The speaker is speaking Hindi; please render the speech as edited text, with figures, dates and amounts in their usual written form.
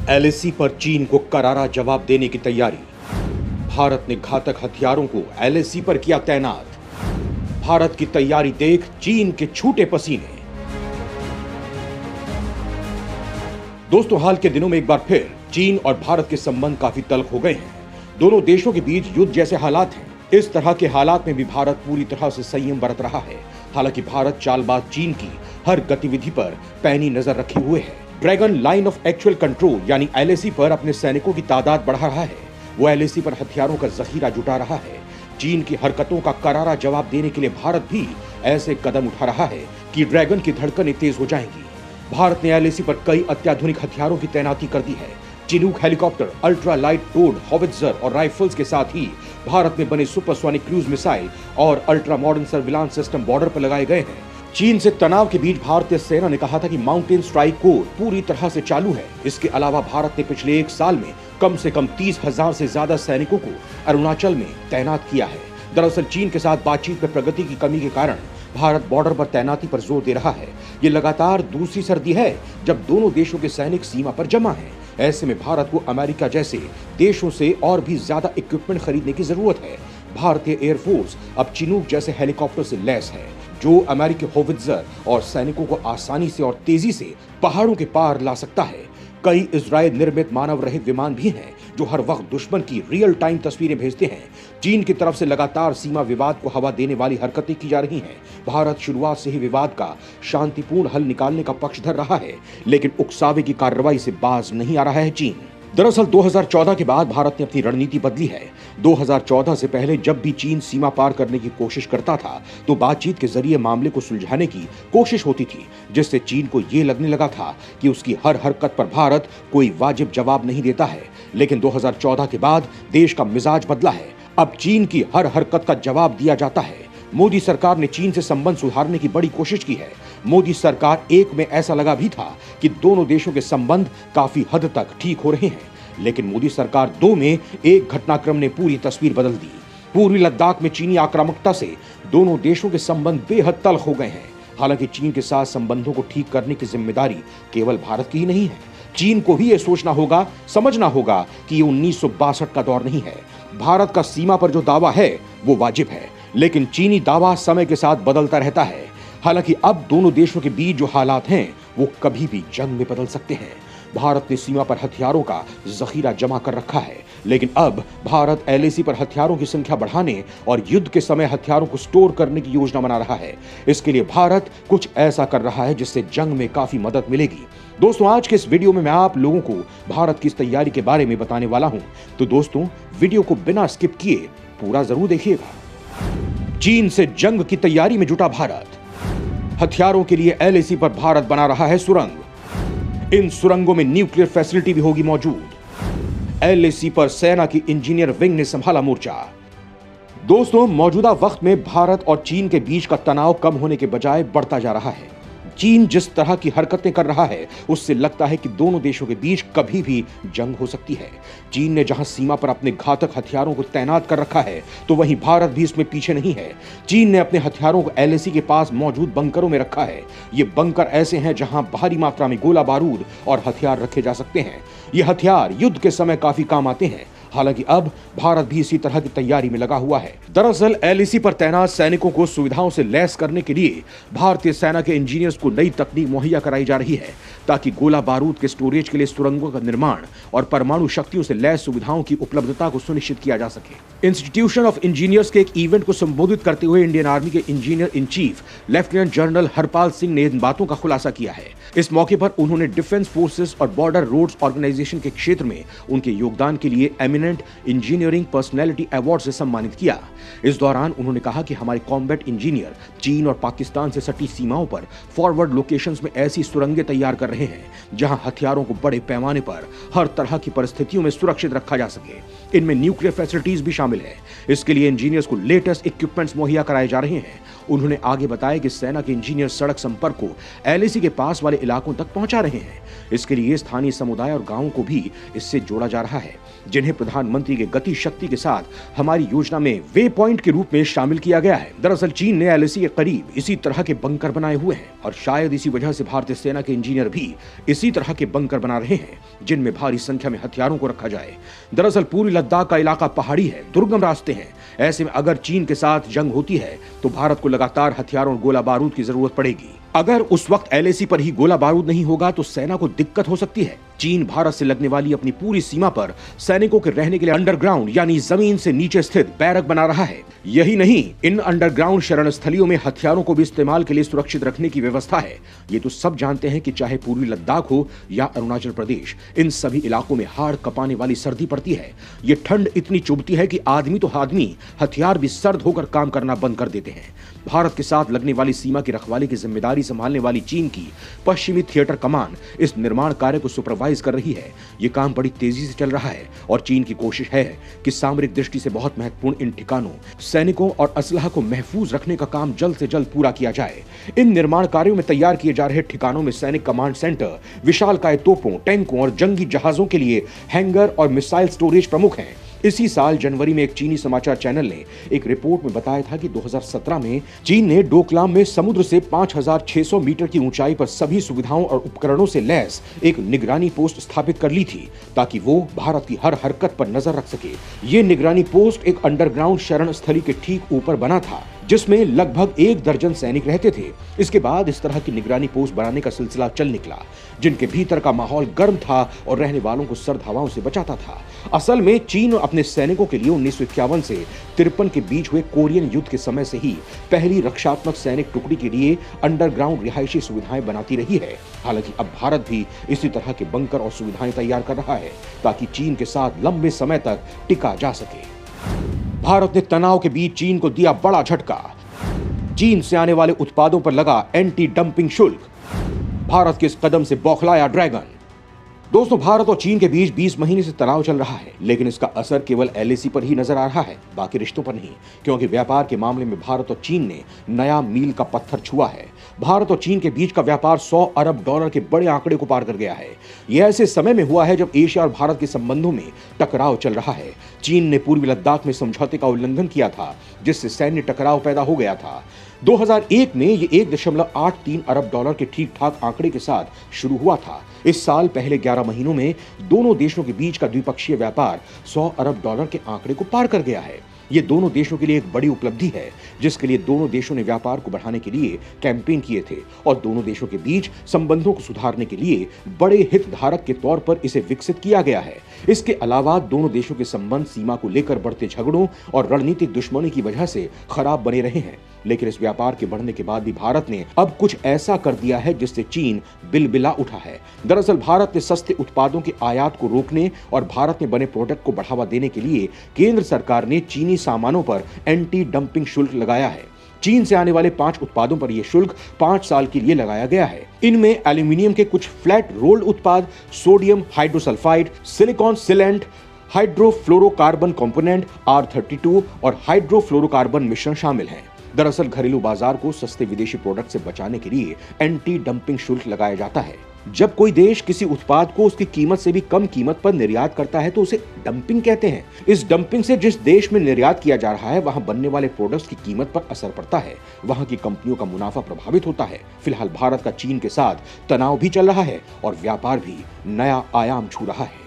एलएसी पर चीन को करारा जवाब देने की तैयारी। भारत ने घातक हथियारों को एलएसी पर किया तैनात। भारत की तैयारी देख चीन के छूटे पसीने। दोस्तों, हाल के दिनों में एक बार फिर चीन और भारत के संबंध काफी तल्ख हो गए हैं। दोनों देशों के बीच युद्ध जैसे हालात हैं। इस तरह के हालात में भी भारत पूरी तरह से संयम बरत रहा है। हालांकि भारत चालबाज चीन की हर गतिविधि पर पैनी नजर रखे हुए है। Dragon line of actual control यानी एलएसी पर अपने सैनिकों की तादाद बढ़ा रहा है। वो एलएसी पर हथियारों का जखीरा जुटा रहा है। चीन की हरकतों का करारा जवाब देने के लिए भारत भी ऐसे कदम उठा रहा है कि ड्रैगन की धड़कनें तेज हो जाएंगी। भारत ने एलएसी पर कई अत्याधुनिक हथियारों की तैनाती कर दी है। Chinook helicopter, ultra light towed howitzer और राइफल्स के साथ ही भारत में बने सुपरसोनिक क्रूज मिसाइल और ultra modern surveillance system border पर लगाए गए हैं। चीन से तनाव के बीच भारतीय सेना ने कहा था कि माउंटेन स्ट्राइक कोर पूरी तरह से चालू है। इसके अलावा भारत ने पिछले एक साल में कम से कम 30,000 से ज्यादा सैनिकों को अरुणाचल में तैनात किया है। दरअसल चीन के साथ बातचीत में प्रगति की कमी के कारण भारत बॉर्डर पर तैनाती पर जोर दे रहा है। ये लगातार दूसरी सर्दी है जब दोनों देशों के सैनिक सीमा पर जमा हैं। ऐसे में भारत को अमेरिका जैसे देशों से और भी ज्यादा इक्विपमेंट खरीदने की जरूरत है। भारतीय एयरफोर्स अब चिनूक जैसे हेलीकॉप्टर से लैस है, जो अमेरिकी होवित्जर और सैनिकों को आसानी से और तेजी से पहाड़ों के पार ला सकता है। कई इजरायल निर्मित मानव रहित विमान भी हैं जो हर वक्त दुश्मन की रियल टाइम तस्वीरें भेजते हैं। चीन की तरफ से लगातार सीमा विवाद को हवा देने वाली हरकतें की जा रही हैं। भारत शुरुआत से ही विवाद का शांतिपूर्ण हल निकालने का पक्षधर रहा है, लेकिन उकसावे की कार्रवाई से बाज नहीं आ रहा है चीन। दरअसल 2014 के बाद भारत ने अपनी रणनीति बदली है। 2014 से पहले जब भी चीन सीमा पार करने की कोशिश करता था तो बातचीत के जरिए मामले को सुलझाने की कोशिश होती थी, जिससे चीन को ये लगने लगा था कि उसकी हर हरकत पर भारत कोई वाजिब जवाब नहीं देता है। लेकिन 2014 के बाद देश का मिजाज बदला है। अब चीन की हर हरकत का जवाब दिया जाता है। मोदी सरकार ने चीन से संबंध सुधारने की बड़ी कोशिश की है। मोदी सरकार एक में ऐसा लगा भी था कि दोनों देशों के संबंध काफी हद तक ठीक हो रहे हैं, लेकिन मोदी सरकार 2 में एक घटनाक्रम ने पूरी तस्वीर बदल दी। पूर्वी लद्दाख में चीनी आक्रामकता से दोनों देशों के संबंध बेहद तल्ख हो गए हैं। हालांकि चीन के साथ संबंधों को ठीक करने की जिम्मेदारी केवल भारत की ही नहीं है। चीन को भी यह सोचना होगा, समझना होगा कि ये 1962 का दौर नहीं है। भारत का सीमा पर जो दावा है वो वाजिब है, लेकिन चीनी दावा समय के साथ बदलता रहता है। हालांकि अब दोनों देशों के बीच जो हालात हैं वो कभी भी जंग में बदल सकते हैं। भारत ने सीमा पर हथियारों का जखीरा जमा कर रखा है, लेकिन अब भारत एलएसी पर हथियारों की संख्या बढ़ाने और युद्ध के समय हथियारों को स्टोर करने की योजना बना रहा है। इसके लिए भारत कुछ ऐसा कर रहा है जिससे जंग में काफी मदद मिलेगी। दोस्तों, आज के इस वीडियो में मैं आप लोगों को भारत की इस तैयारी के बारे में बताने वाला हूं, तो दोस्तों वीडियो को बिना स्किप किए पूरा जरूर देखिएगा। चीन से जंग की तैयारी में जुटा भारत। हथियारों के लिए एलएसी पर भारत बना रहा है सुरंग। इन सुरंगों में न्यूक्लियर फैसिलिटी भी होगी मौजूद। एलएसी पर सेना की इंजीनियर विंग ने संभाला मोर्चा। दोस्तों, मौजूदा वक्त में भारत और चीन के बीच का तनाव कम होने के बजाय बढ़ता जा रहा है। चीन जिस तरह की हरकतें कर रहा है उससे लगता है कि दोनों देशों के बीच कभी भी जंग हो सकती है। चीन ने जहां सीमा पर अपने घातक हथियारों को तैनात कर रखा है, तो वहीं भारत भी इसमें पीछे नहीं है। चीन ने अपने हथियारों को एलएसी के पास मौजूद बंकरों में रखा है। ये बंकर ऐसे हैं जहां भारी मात्रा में गोला बारूद और हथियार रखे जा सकते हैं। ये हथियार युद्ध के समय काफी काम आते हैं। हालांकि अब भारत भी इसी तरह की तैयारी में लगा हुआ है। दरअसल एलएसी पर तैनात सैनिकों को सुविधाओं से लैस करने के लिए भारतीय सेना के इंजीनियर्स को नई तकनीक मुहैया कराई जा रही है, ताकि गोला बारूद के स्टोरेज के लिए सुरंगों का निर्माण और परमाणु शक्तियों से लैस सुविधाओं की उपलब्धता को सुनिश्चित किया जा सके। इंस्टीट्यूशन ऑफ इंजीनियर्स के एक इवेंट को संबोधित करते हुए इंडियन आर्मी के engineer in chief lieutenant general Harpal Singh ने इन बातों का खुलासा किया है। इस मौके पर उन्होंने डिफेंस फोर्सेस और बॉर्डर रोड्स ऑर्गेनाइजेशन के क्षेत्र में उनके योगदान के लिए एमिनेंट इंजीनियरिंग पर्सनैलिटी अवार्ड से सम्मानित किया। इस दौरान उन्होंने कहा कि हमारे कॉम्बैट इंजीनियर चीन और पाकिस्तान से सटी सीमाओं पर फॉरवर्ड लोकेशंस में ऐसी सुरंगें तैयार कर रहे हैं जहां हथियारों को बड़े पैमाने पर हर तरह की परिस्थितियों में सुरक्षित रखा जा सके। इनमें न्यूक्लियर फैसिलिटीज भी शामिल है। इसके लिए इंजीनियर्स को लेटेस्ट इक्विपमेंट्स मुहैया कराए जा रहे हैं उन्होंने आगे बताया कि सेना के इंजीनियर सड़क संपर्क को एलएसी के पास वाले इलाकों तक पहुंचा रहे हैं। इसके लिए स्थानीय समुदाय और गांवों को भी इससे जोड़ा जा रहा है, जिन्हें प्रधानमंत्री के गति शक्ति के साथ हमारी योजना में वे पॉइंट के रूप में शामिल किया गया है। दरअसल चीन ने एलएसी के करीब इसी तरह के बंकर बनाए हुए हैं और शायद इसी वजह से भारतीय सेना के इंजीनियर भी इसी तरह के बंकर बना रहे हैं, जिनमें भारी संख्या में हथियारों को रखा जाए। दरअसल पूर्वी लद्दाख का इलाका पहाड़ी है, दुर्गम रास्ते हैं। ऐसे में अगर चीन के साथ जंग होती है तो भारत को लगातार हथियारों और गोला बारूद की जरूरत पड़ेगी। अगर उस वक्त एलएसी पर ही गोला बारूद नहीं होगा तो सेना को दिक्कत हो सकती है। चीन भारत से लगने वाली अपनी पूरी सीमा पर सैनिकों के रहने के लिए अंडरग्राउंड यानी जमीन से नीचे स्थित बैरक बना रहा है। यही नहीं, इन अंडरग्राउंड शरण स्थलियों में हथियारों को भी इस्तेमाल के लिए सुरक्षित रखने की व्यवस्था है। ये तो सब जानते हैं कि चाहे पूर्वी लद्दाख हो या अरुणाचल प्रदेश, इन सभी इलाकों में हाड़ कपाने वाली सर्दी पड़ती है। ये ठंड इतनी चुभती है कि आदमी तो आदमी, हथियार भी सर्द होकर काम करना बंद कर देते हैं। भारत के साथ लगने वाली सीमा की रखवाली की जिम्मेदारी संभालने वाली चीन की पश्चिमी थिएटर कमान इस निर्माण कार्य को सुपरवाइज कर रही है। ये काम बड़ी तेजी से चल रहा है और चीन की कोशिश है कि सामरिक दृष्टि से बहुत महत्वपूर्ण इन ठिकानों, सैनिकों और असलहा को महफूज रखने का काम जल्द से जल्द पूरा किया जाए। इन निर्माण कार्यों में तैयार किए जा रहे ठिकानों में सैनिक कमांड सेंटर, विशालकाय तोपों, टैंकों और जंगी जहाजों के लिए हैंगर और मिसाइल स्टोरेज प्रमुख हैं। इसी साल जनवरी में एक चीनी समाचार चैनल ने एक रिपोर्ट में बताया था कि 2017 में चीन ने डोकलाम में समुद्र से 5,600 मीटर की ऊंचाई पर सभी सुविधाओं और उपकरणों से लैस एक निगरानी पोस्ट स्थापित कर ली थी, ताकि वो भारत की हर हरकत पर नजर रख सके। ये निगरानी पोस्ट एक अंडरग्राउंड शरण स्थली के ठीक ऊपर बना था, जिसमें लगभग 1 दर्जन सैनिक रहते थे। इसके बाद इस तरह की निगरानी पोस्ट बनाने का सिलसिला चल निकला, जिनके भीतर का माहौल गर्म था और रहने वालों को सर्द हवाओं से बचाता था। असल में चीन अपने सैनिकों के लिए 1951 से 53 के बीच हुए कोरियन युद्ध के समय से ही पहली रक्षात्मक सैनिक टुकड़ी के लिए अंडरग्राउंड रिहायशी सुविधाएं बनाती रही है। हालांकि अब भारत भी इसी तरह के बंकर और सुविधाएं तैयार कर रहा है, ताकि चीन के साथ लंबे समय तक टिका जा सके। भारत ने तनाव के बीच चीन को दिया बड़ा झटका। चीन से आने वाले उत्पादों पर लगा एंटी डंपिंग शुल्क। भारत के इस कदम से बौखलाया ड्रैगन। दोस्तों, भारत और चीन के बीच 20 महीने से तनाव चल रहा है, लेकिन इसका असर केवल एलएसी पर ही नजर आ रहा है, बाकी रिश्तों पर नहीं। क्योंकि व्यापार के मामले में भारत और चीन ने नया मील का पत्थर छुआ है। भारत और चीन के बीच का व्यापार $100 अरब के बड़े आंकड़े को पार कर गया है। यह ऐसे समय में हुआ है जब एशिया और भारत के संबंधों में टकराव चल रहा है। चीन ने पूर्वी लद्दाख में समझौते का उल्लंघन किया था, जिससे सैन्य टकराव पैदा हो गया था। 2001 में ये $1.83 अरब के ठीक ठाक आंकड़े के साथ शुरू हुआ था। इस साल पहले 11 महीनों में दोनों देशों के बीच का द्विपक्षीय व्यापार $100 अरब के आंकड़े को पार कर गया है। ये दोनों देशों के लिए एक बड़ी उपलब्धि है, जिसके लिए दोनों देशों ने व्यापार को बढ़ाने के लिए कैंपेन किए थे और दोनों देशों के बीच संबंधों को सुधारने के लिए बड़े हितधारक के तौर पर इसे विकसित किया गया है। इसके अलावा दोनों देशों के संबंध सीमा को लेकर बढ़ते झगड़ों और रणनीतिक दुश्मनी की वजह से खराब बने रहे हैं। लेकिन इस व्यापार के बढ़ने के बाद भी भारत ने अब कुछ ऐसा कर दिया है जिससे चीन बिलबिला उठा है। दरअसल भारत ने सस्ते उत्पादों के आयात को रोकने और भारत में बने प्रोडक्ट को बढ़ावा देने के लिए केंद्र सरकार ने चीनी सामानों पर एंटी डंपिंग शुल्क लगाया है। चीन से आने वाले 5 उत्पादों पर यह शुल्क 5 साल के लिए लगाया गया है। इनमें एल्यूमिनियम के कुछ फ्लैट रोल्ड उत्पाद, sodium hydrosulphide, silicon silent, hydrofluorocarbon component R32 और हाइड्रोफ्लोरोकार्बन मिश्रण शामिल हैं। दरअसल घरेलू बाजार को सस्ते विदेशी प्रोडक्ट से बचाने के लिए एंटी डंपिंग शुल्क लगाया जाता है। जब कोई देश किसी उत्पाद को उसकी कीमत से भी कम कीमत पर निर्यात करता है तो उसे डंपिंग कहते हैं। इस डंपिंग से जिस देश में निर्यात किया जा रहा है वहां बनने वाले प्रोडक्ट्स की कीमत पर असर पड़ता है, वहां की कंपनियों का मुनाफा प्रभावित होता है। फिलहाल भारत का चीन के साथ तनाव भी चल रहा है और व्यापार भी नया आयाम छू रहा है।